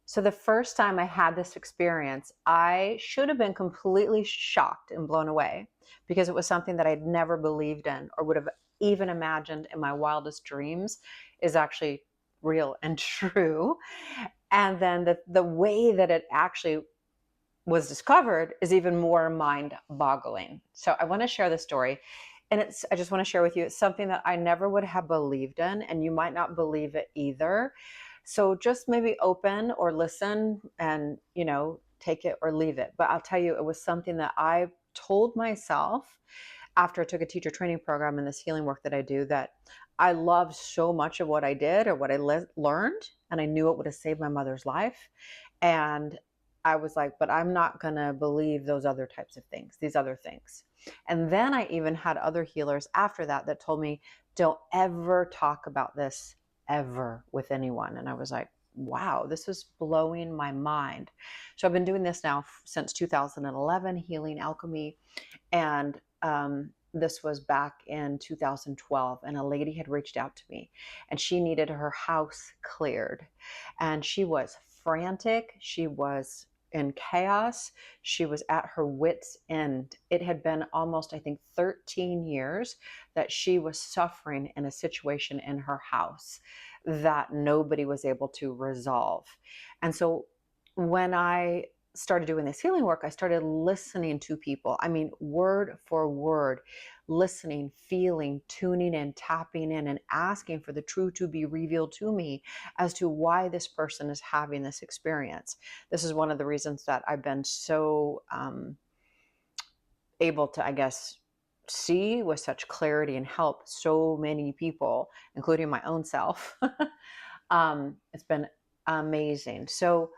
So the first time I had this experience, I should have been completely shocked and blown away because it was something that I'd never believed in or would have even imagined in my wildest dreams is actually real and true. And then the way that it actually was discovered is even more mind boggling. So I want to share this story. And I just want to share with you, it's something that I never would have believed in, and you might not believe it either. So just maybe open or listen and, take it or leave it. But I'll tell you, it was something that I told myself after I took a teacher training program in this healing work that I do, that I loved so much of what I did or what I learned, and I knew it would have saved my mother's life. And I was like, but I'm not going to believe those other types of things, these other things. And then I even had other healers after that told me, don't ever talk about this ever with anyone. And I was like, wow, this is blowing my mind. So I've been doing this now since 2011, healing alchemy. And this was back in 2012, and a lady had reached out to me, and she needed her house cleared, and she was frantic. She was in chaos. She was at her wit's end. It had been almost, I think, 13 years that she was suffering in a situation in her house that nobody was able to resolve. And so when I started doing this healing work, I started listening to people. I mean, word for word, listening, feeling, tuning in, tapping in, and asking for the truth to be revealed to me as to why this person is having this experience. This is one of the reasons that I've been so able to, I guess, see with such clarity and help so many people, including my own self. It's been amazing. So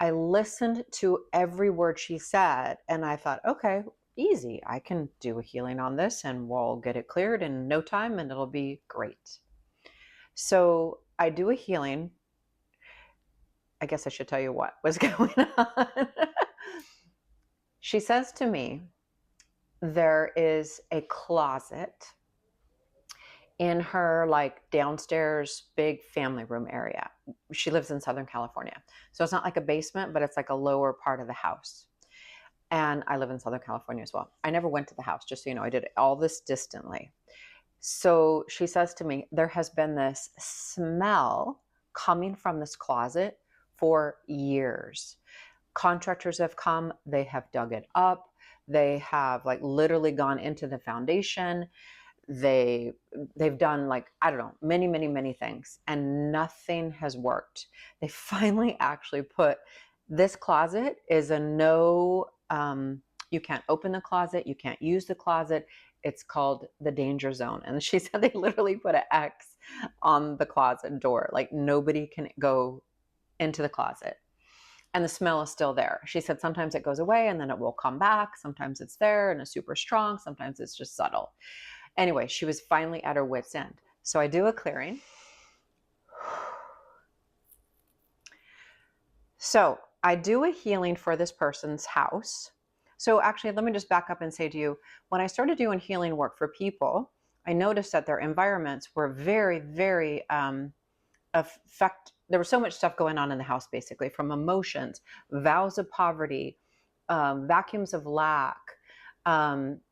I listened to every word she said, and I thought, okay, easy. I can do a healing on this and we'll get it cleared in no time and it'll be great. So I do a healing. I guess I should tell you what was going on. She says to me, there is a closet in her downstairs big family room area. She lives in Southern California. So it's not like a basement, but it's like a lower part of the house. And I live in Southern California as well. I never went to the house, just so you know. I did all this distantly. So she says to me, there has been this smell coming from this closet for years. Contractors have come, they have dug it up. They have literally gone into the foundation. They've done I don't know, many things, and nothing has worked. They finally actually put, this closet is a no, you can't open the closet, you can't use the closet. It's called the danger zone. And she said they literally put an X on the closet door. Nobody can go into the closet. And the smell is still there. She said sometimes it goes away and then it will come back. Sometimes it's there and it's super strong. Sometimes it's just subtle. Anyway, she was finally at her wit's end. So I do a clearing. So I do a healing for this person's house. So actually, let me just back up and say to you, when I started doing healing work for people, I noticed that their environments were very, very there was so much stuff going on in the house, basically, from emotions, vows of poverty, vacuums of lack,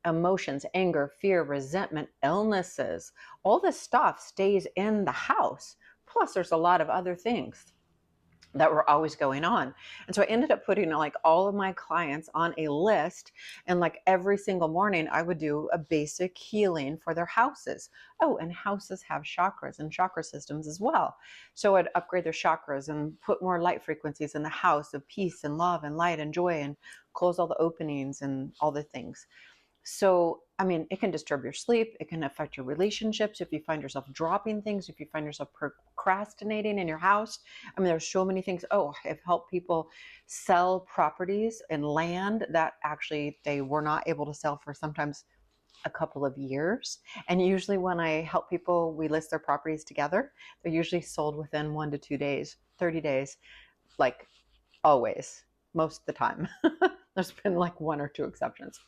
emotions, anger, fear, resentment, illnesses. All this stuff stays in the house. Plus, there's a lot of other things that were always going on. And so I ended up putting all of my clients on a list, and every single morning I would do a basic healing for their houses. Oh, and houses have chakras and chakra systems as well. So I'd upgrade their chakras and put more light frequencies in the house of peace and love and light and joy, and close all the openings and all the things. So, I mean, it can disturb your sleep. It can affect your relationships. If you find yourself dropping things, if you find yourself procrastinating in your house. I mean, there's so many things. Oh, I've helped people sell properties and land that actually they were not able to sell for sometimes a couple of years. And usually when I help people, we list their properties together. They're usually sold within 1 to 2 days, 30 days, always, most of the time. There's been 1 or 2 exceptions.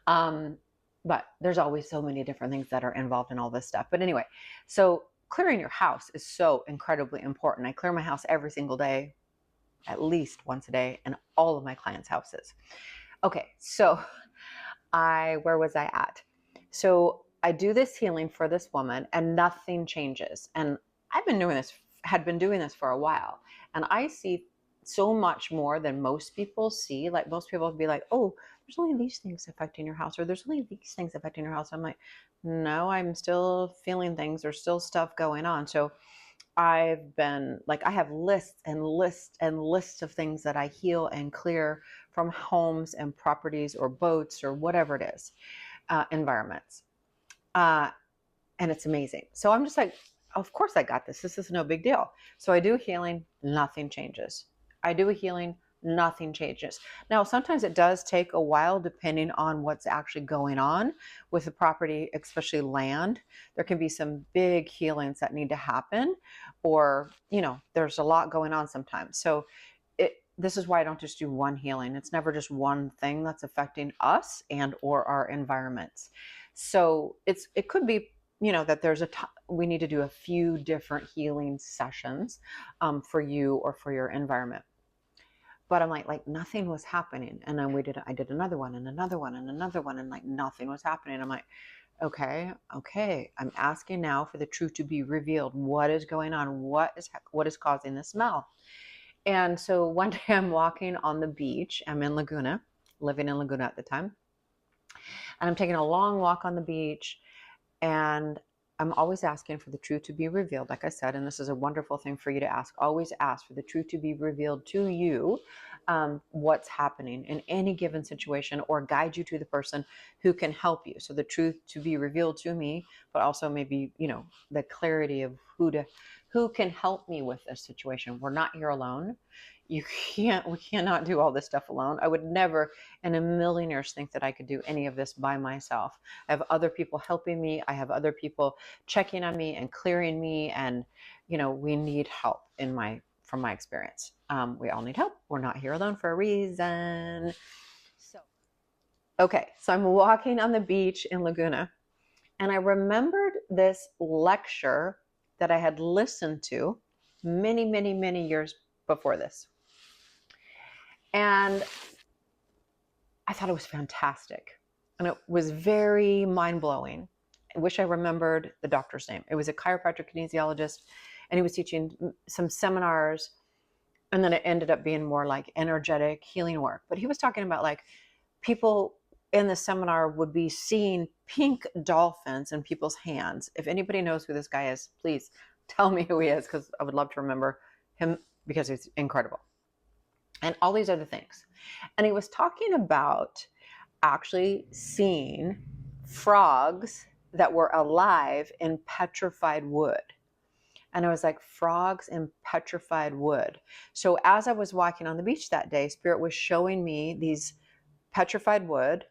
But there's always so many different things that are involved in all this stuff. But anyway, so clearing your house is so incredibly important. I clear my house every single day, at least once a day, in all of my clients' houses. Okay, so where was I at? So I do this healing for this woman and nothing changes. And I've been doing this, had been doing this for a while. And I see so much more than most people see. Like most people would be like, oh, there's only these things affecting your house, or there's only these things affecting your house. I'm like, no, I'm still feeling things. There's still stuff going on. So I've been like, I have lists and lists and lists of things that I heal and clear from homes and properties or boats or whatever it is, environments. And it's amazing. So I'm just like, of course I got this. This is no big deal. So I do healing, nothing changes. I do a healing, nothing changes. Now, sometimes it does take a while depending on what's actually going on with the property, especially land. There can be some big healings that need to happen, or, there's a lot going on sometimes. So this is why I don't just do one healing. It's never just one thing that's affecting us and or our environments. So it could be, that there's we need to do a few different healing sessions for you or for your environment. But I'm like nothing was happening. And then I did another one and another one and another one, and like nothing was happening. I'm like, okay. I'm asking now for the truth to be revealed. What is going on? What is causing the smell? And so one day I'm walking on the beach. I'm in Laguna, living in Laguna at the time. And I'm taking a long walk on the beach, and I'm always asking for the truth to be revealed, like I said, and this is a wonderful thing for you to ask. Always ask for the truth to be revealed to you, what's happening in any given situation, or guide you to the person who can help you. So the truth to be revealed to me, but also maybe, the clarity of who can help me with this situation. We're not here alone. We cannot do all this stuff alone. I would never in a million years think that I could do any of this by myself. I have other people helping me. I have other people checking on me and clearing me. And, we need help from my experience. We all need help. We're not here alone for a reason. So I'm walking on the beach in Laguna, and I remembered this lecture that I had listened to many, many, many years before this. And I thought it was fantastic. And it was very mind-blowing. I wish I remembered the doctor's name. It was a chiropractor kinesiologist, and he was teaching some seminars. And then it ended up being more like energetic healing work. But he was talking about like people in the seminar would be seeing pink dolphins in people's hands. If anybody knows who this guy is, please tell me who he is, because I would love to remember him, because he's incredible. And all these other things. And he was talking about actually seeing frogs that were alive in petrified wood. And I was like, frogs in petrified wood. So as I was walking on the beach that day, Spirit was showing me these petrified wood,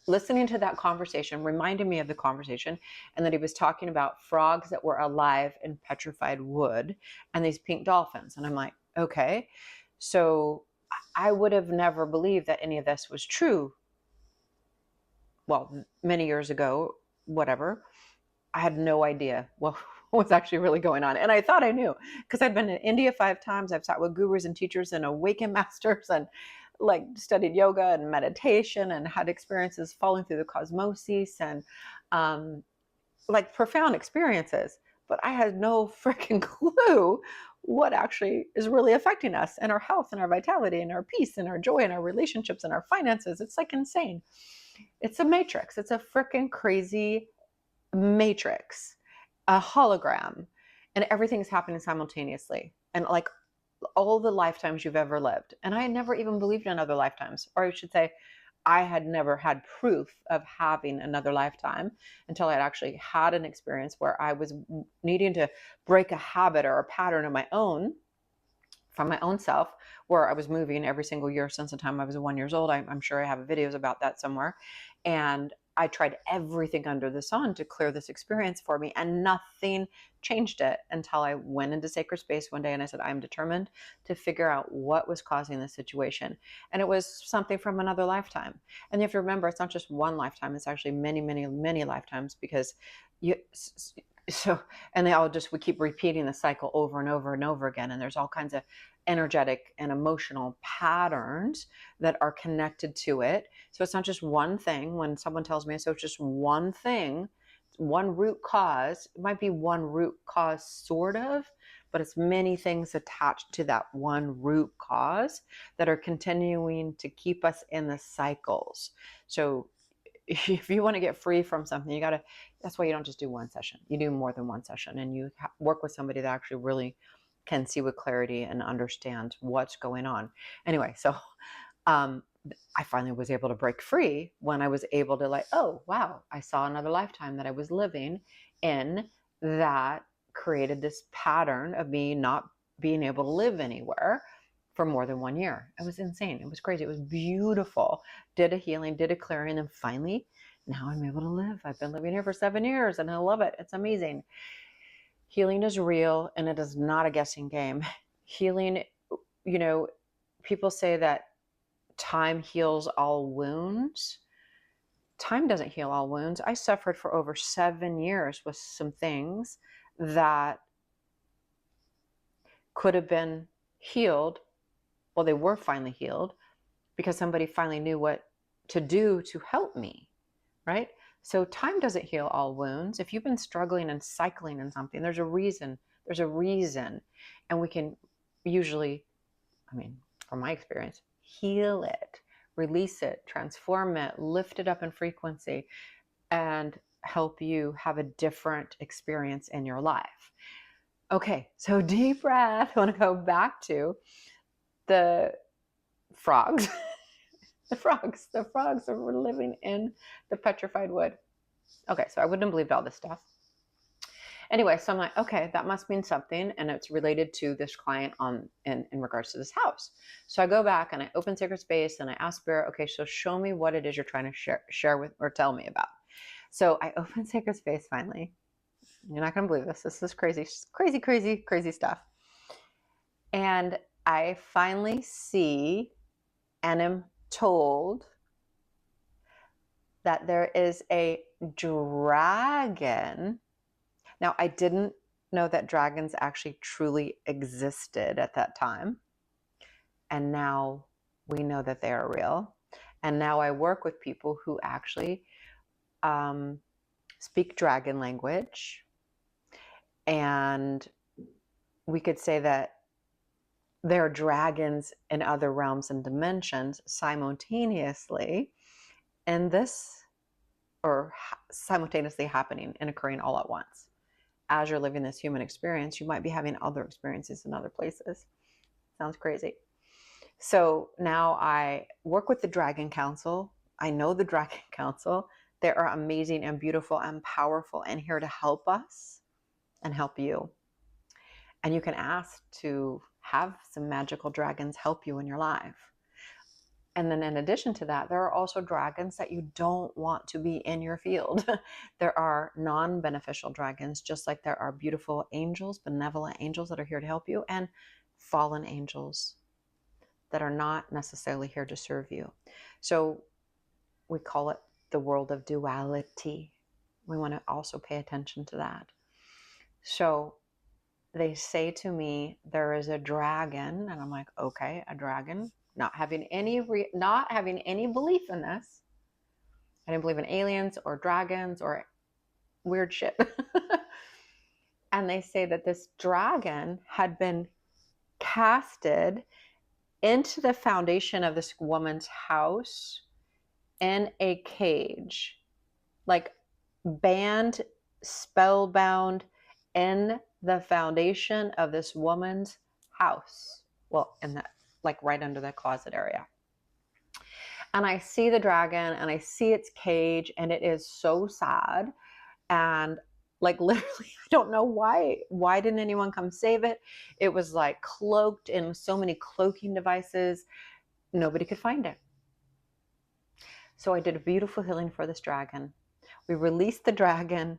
listening to that conversation reminded me of the conversation, and that he was talking about frogs that were alive in petrified wood and these pink dolphins. And I'm like, okay. So I would have never believed that any of this was true. Well, many years ago, whatever, I had no idea what was actually really going on. And I thought I knew, because I'd been in India 5 times. I've sat with gurus and teachers and awakened masters, and like studied yoga and meditation, and had experiences falling through the cosmoses, and like profound experiences. But I had no freaking clue what actually is really affecting us and our health and our vitality and our peace and our joy and our relationships and our finances. It's like insane. It's a matrix. It's a freaking crazy matrix, a hologram, and everything's happening simultaneously. And like all the lifetimes you've ever lived. And I had never even believed in other lifetimes, or I should say, I had never had proof of having another lifetime until I'd actually had an experience where I was needing to break a habit or a pattern of my own, from my own self, where I was moving every single year since the time I was 1 year old. I'm sure I have videos about that somewhere. And I tried everything under the sun to clear this experience for me, and nothing changed it until I went into sacred space one day and I said, I'm determined to figure out what was causing this situation. And it was something from another lifetime. And you have to remember, it's not just one lifetime, it's actually many, many, many lifetimes, because So, and we keep repeating the cycle over and over and over again. And there's all kinds of energetic and emotional patterns that are connected to it. So it's not just one thing. When someone tells me, so it's just one thing, one root cause, it might be one root cause, sort of, but it's many things attached to that one root cause that are continuing to keep us in the cycles. So if you want to get free from something, that's why you don't just do one session. You do more than one session, and you work with somebody that actually really can see with clarity and understand what's going on. Anyway, so I finally was able to break free when I was able to, like, oh, wow, I saw another lifetime that I was living in that created this pattern of me not being able to live anywhere for more than 1 year. It was insane. It was crazy. It was beautiful. Did a healing, did a clearing, and finally, now I'm able to live. I've been living here for 7 years and I love it. It's amazing. Healing is real and it is not a guessing game. Healing, people say that time heals all wounds. Time doesn't heal all wounds. I suffered for over 7 years with some things that could have been healed. Well, they were finally healed because somebody finally knew what to do to help me, right? So time doesn't heal all wounds. If you've been struggling and cycling in something, there's a reason. And we can usually, from my experience, heal it, release it, transform it, lift it up in frequency, and help you have a different experience in your life. Okay, so deep breath. I want to go back to the frogs. The frogs that were living in the petrified wood. Okay, so I wouldn't have believed all this stuff. Anyway, so I'm like, okay, that must mean something, and it's related to this client in regards to this house. So I go back and I open Sacred Space and I ask Spirit, okay, so show me what it is you're trying to share with or tell me about. So I open Sacred Space finally. You're not going to believe this. This is crazy, crazy, crazy, crazy stuff. And I finally see and am told that there is a dragon. Now, I didn't know that dragons actually truly existed at that time. And now we know that they are real. And now I work with people who actually speak dragon language. And we could say that there are dragons in other realms and dimensions simultaneously. And this, or simultaneously happening and occurring all at once. As you're living this human experience, you might be having other experiences in other places. Sounds crazy. So now I work with the Dragon Council. I know the Dragon Council. They are amazing and beautiful and powerful and here to help us and help you. And you can ask to have some magical dragons help you in your life. And then in addition to that, there are also dragons that you don't want to be in your field. There are non-beneficial dragons, just like there are beautiful angels, benevolent angels that are here to help you, and fallen angels that are not necessarily here to serve you. So we call it the world of duality. We want to also pay attention to that. So they say to me, there is a dragon, and I'm like, okay, a dragon. Not having any belief in this. I didn't believe in aliens or dragons or weird shit. And they say that this dragon had been casted into the foundation of this woman's house in a cage, like banned, spellbound in the foundation of this woman's house. Well, in that, like right under the closet area. And I see the dragon and I see its cage, and it is so sad. And like literally, I don't know why didn't anyone come save it? It was like cloaked in so many cloaking devices. Nobody could find it. So I did a beautiful healing for this dragon. We released the dragon,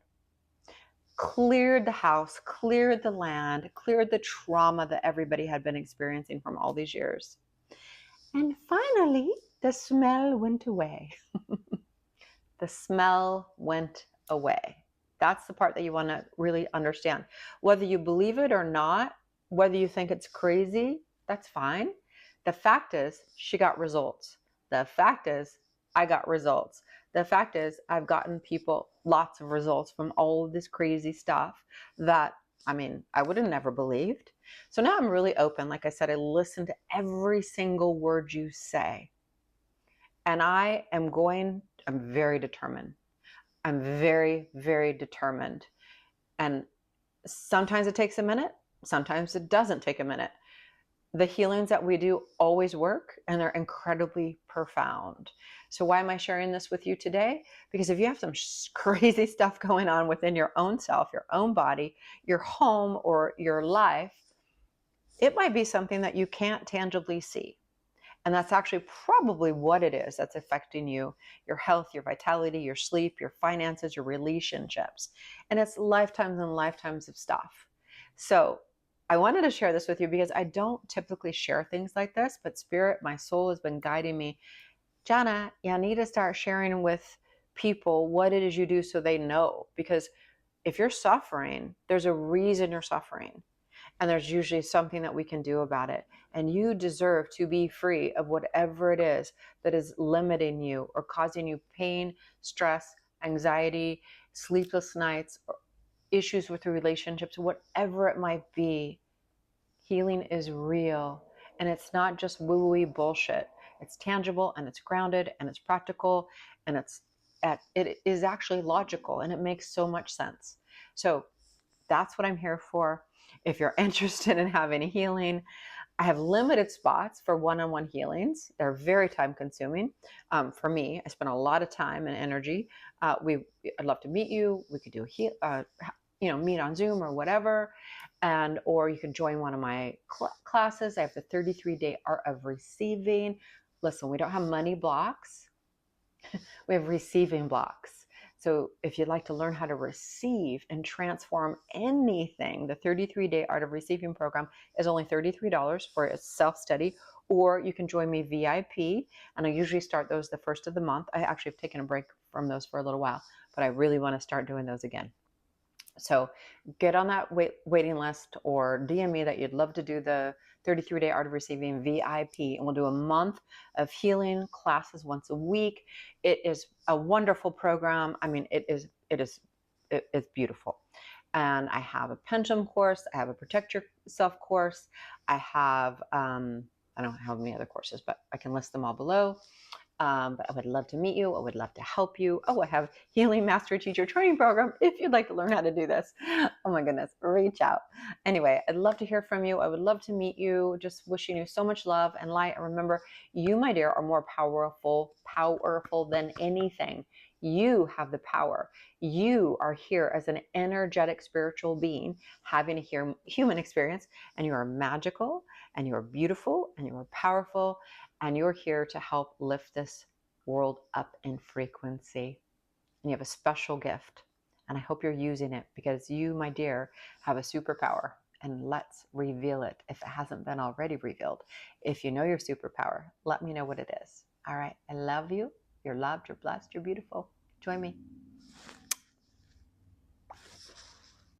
cleared the house, cleared the land, cleared the trauma that everybody had been experiencing from all these years. And finally, the smell went away. The smell went away. That's the part that you want to really understand. Whether you believe it or not, whether you think it's crazy, that's fine. The fact is, she got results. The fact is, I got results. The fact is, I've gotten people lots of results from all of this crazy stuff that, I mean, I would have never believed. So now I'm really open. Like I said, I listen to every single word you say. And I'm very determined. I'm very, very determined. And sometimes it takes a minute, sometimes it doesn't take a minute. The healings that we do always work, and they're incredibly profound. So why am I sharing this with you today? Because if you have some crazy stuff going on within your own self, your own body, your home, or your life, it might be something that you can't tangibly see. And that's actually probably what it is that's affecting you, your health, your vitality, your sleep, your finances, your relationships. And it's lifetimes and lifetimes of stuff. So I wanted to share this with you because I don't typically share things like this, but Spirit, my soul has been guiding me. Johnna, you need to start sharing with people what it is you do so they know. Because if you're suffering, there's a reason you're suffering. And there's usually something that we can do about it. And you deserve to be free of whatever it is that is limiting you or causing you pain, stress, anxiety, sleepless nights, or issues with your relationships, whatever it might be. Healing is real. And it's not just woo-woo bullshit. It's tangible and it's grounded and it's practical and it is actually logical, and it makes so much sense. So that's what I'm here for. If you're interested in having a healing, I have limited spots for one-on-one healings. They're very time consuming. For me, I spend a lot of time and energy. I'd love to meet you. We could do meet on Zoom or whatever. Or you can join one of my classes. I have the 33-day art of receiving. Listen, we don't have money blocks. We have receiving blocks. So if you'd like to learn how to receive and transform anything, the 33-day Art of Receiving program is only $33 for a self-study, or you can join me VIP, and I usually start those the first of the month. I actually have taken a break from those for a little while, but I really want to start doing those again. So get on that waiting list, or DM me that you'd love to do the 33-day Art of Receiving VIP, and we'll do a month of healing classes once a week. It is a wonderful program. I mean, it's beautiful. And I have a pendulum course. I have a protect yourself course. I have, I don't have any other courses, but I can list them all below. But I would love to meet you. I would love to help you. Oh, I have Healing Master Teacher Training Program if you'd like to learn how to do this. Oh my goodness, reach out. Anyway, I'd love to hear from you. I would love to meet you. Just wishing you so much love and light. And remember, you, my dear, are more powerful than anything. You have the power. You are here as an energetic spiritual being having a human experience, and you are magical, and you are beautiful, and you are powerful. And you're here to help lift this world up in frequency. And you have a special gift. And I hope you're using it, because you, my dear, have a superpower. And let's reveal it if it hasn't been already revealed. If you know your superpower, let me know what it is. All right. I love you. You're loved. You're blessed. You're beautiful. Join me.